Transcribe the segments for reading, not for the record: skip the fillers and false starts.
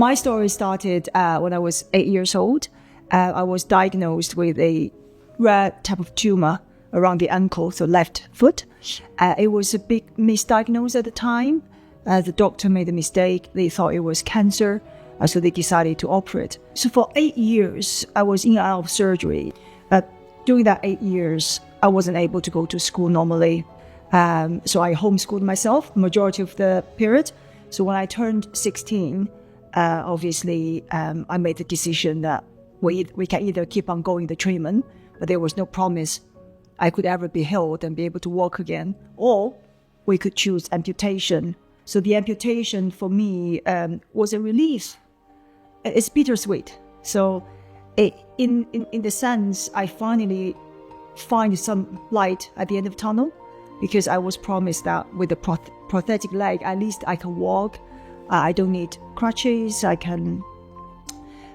My story started when I was 8 years old. I was diagnosed with a rare type of tumor around the ankle, so left foot. It was a big misdiagnosis at the time. The doctor made a mistake. They thought it was cancer, so they decided to operate. So for 8 years, I was in and out of surgery. During that 8 years, I wasn't able to go to school normally. So I homeschooled myself majority of the period. So when I turned 16, obviously, I made the decision that we can either keep on going the treatment, but there was no promise I could ever be healed and be able to walk again, or we could choose amputation. So the amputation for me was a relief. It's bittersweet. So in the sense, I finally find some light at the end of the tunnel, because I was promised that with a prosthetic leg, at least I can walk. I don't need crutches. I can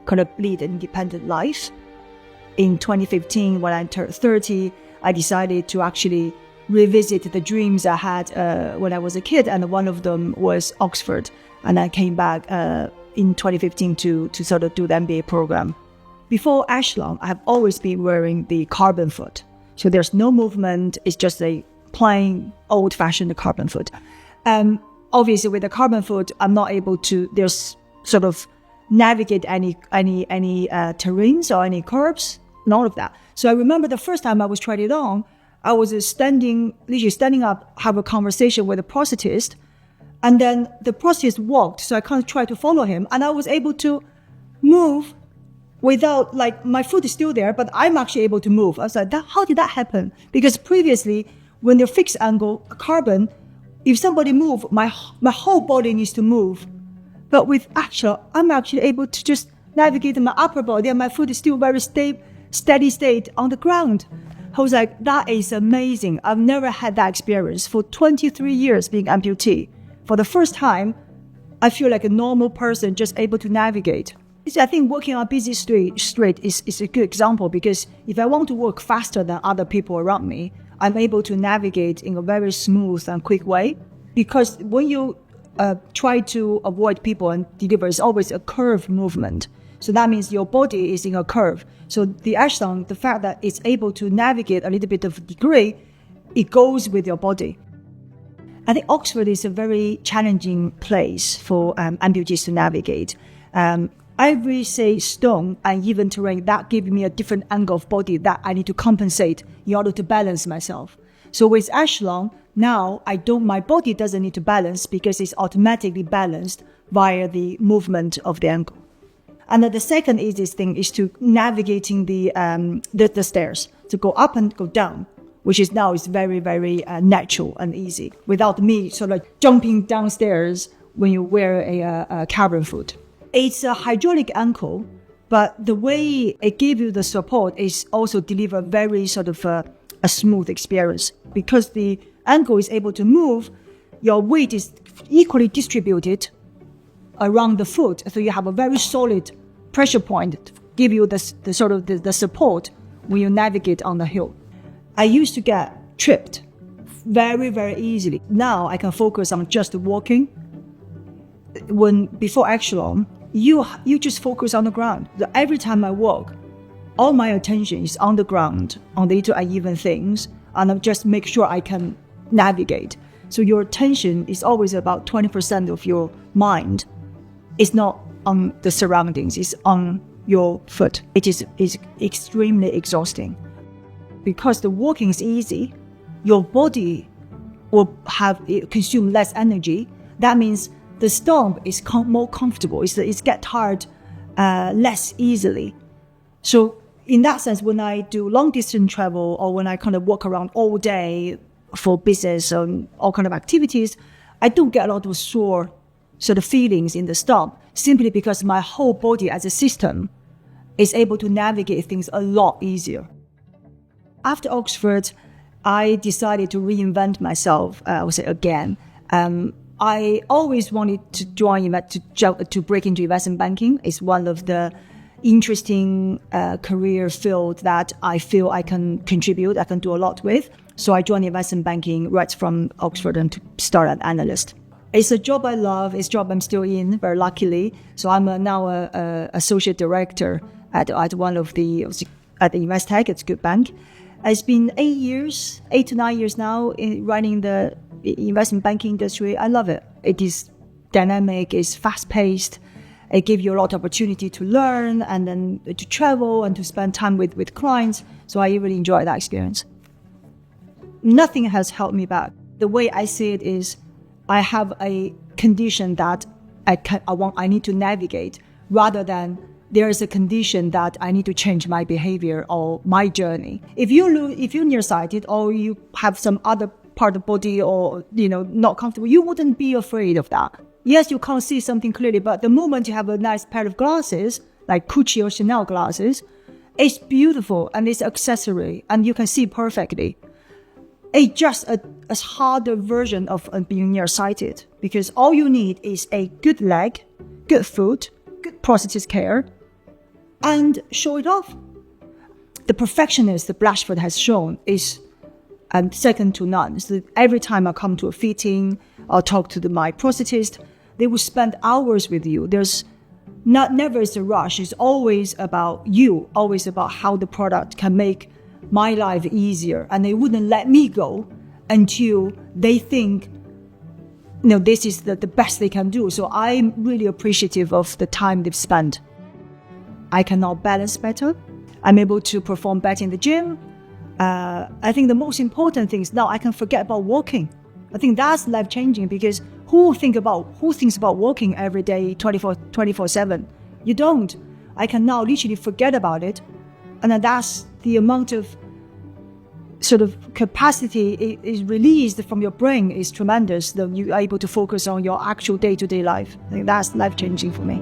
kind of lead an independent life. In 2015, when I turned 30, I decided to actually revisit the dreams I had when I was a kid, and one of them was Oxford. And I came back in 2015 to sort of do the MBA program. Before Echelon, I have always been wearing the carbon foot. So there's no movement. It's just a plain old-fashioned carbon foot. Obviously, with the carbon foot, I'm not able to there's sort of navigate any terrains or any curbs, none of that. So I remember the first time I was trying it on, I was literally standing up, have a conversation with a prosthetist, and then the prosthetist walked, so I kind of tried to follow him, and I was able to move without, like, my foot is still there, but I'm actually able to move. I was like, how did that happen? Because previously, when they're fixed angle carbon, if somebody move, my whole body needs to move. But with Echelon, I'm actually able to just navigate my upper body, and my foot is still very steady state on the ground. I was like, that is amazing. I've never had that experience. For 23 years being amputee, for the first time, I feel like a normal person just able to navigate. I think walking on a busy street is a good example, because if I want to walk faster than other people around me, I'm able to navigate in a very smooth and quick way. Because when you try to avoid people and deliver, it's always a curve movement. So that means your body is in a curve. So the Echelon, the fact that it's able to navigate a little bit of degree, it goes with your body. I think Oxford is a very challenging place for amputees to navigate. Every, say, stone and even terrain, that gives me a different angle of body that I need to compensate in order to balance myself. So with Echelon, now my body doesn't need to balance, because it's automatically balanced via the movement of the ankle. And then the second easiest thing is to navigating the stairs, to go up and go down, which is very, very natural and easy, without me sort of jumping downstairs when you wear a carbon foot. It's a hydraulic ankle, but the way it gives you the support is also deliver very sort of a smooth experience. Because the ankle is able to move, your weight is equally distributed around the foot, so you have a very solid pressure point to give you the support when you navigate on the hill. I used to get tripped very, very easily. Now I can focus on just walking. Before Echelon, you just focus on the ground. Every time I walk, all my attention is on the ground, on the little uneven things, and I just make sure I can navigate. So your attention is always about 20% of your mind. It's not on the surroundings, it's on your foot. It is extremely exhausting. Because the walking is easy, your body will consume less energy. That means the stomp is more comfortable. It's get tired less easily. So in that sense, when I do long distance travel, or when I kind of walk around all day for business and all kind of activities, I don't get a lot of sore sort of feelings in the stomp, simply because my whole body as a system is able to navigate things a lot easier. After Oxford, I decided to reinvent myself, I would say again. I always wanted to to break into investment banking. It's one of the interesting career field that I feel I can contribute, I can do a lot with. So I joined investment banking right from Oxford and to start as an analyst. It's a job I love. It's a job I'm still in, very luckily. So I'm now a associate director at one of at the Investec. It's a good bank. It's been 8 to 9 years now in running the investment banking industry. I love it. It is dynamic. It's fast paced. It gives you a lot of opportunity to learn and then to travel and to spend time with clients. So I really enjoy that experience. Nothing has held me back. The way I see it is, I have a condition that I need to navigate, rather than there is a condition that I need to change my behavior or my journey. If you're nearsighted or you have some other part of the body or not comfortable, you wouldn't be afraid of that. Yes, you can't see something clearly, but the moment you have a nice pair of glasses, like Gucci or Chanel glasses, it's beautiful and it's accessory and you can see perfectly. It's just a harder version of being nearsighted, because all you need is a good leg, good foot, good prosthetic care, and show it off. The perfectionist that Blatchford has shown is second to none. So every time I come to a fitting or talk to my prosthetist, they will spend hours with you. There's never is a rush. It's always about you, always about how the product can make my life easier, and they wouldn't let me go until they think this is the best they can do. So I'm really appreciative of the time they've spent. I can now balance better. I'm able to perform better in the gym. I think the most important thing is now I can forget about walking. I think that's life-changing, because who thinks about walking every day 24/7? You don't. I can now literally forget about it, and then that's the amount of sort of capacity is released from your brain is tremendous. That you are able to focus on your actual day-to-day life. I think that's life-changing for me.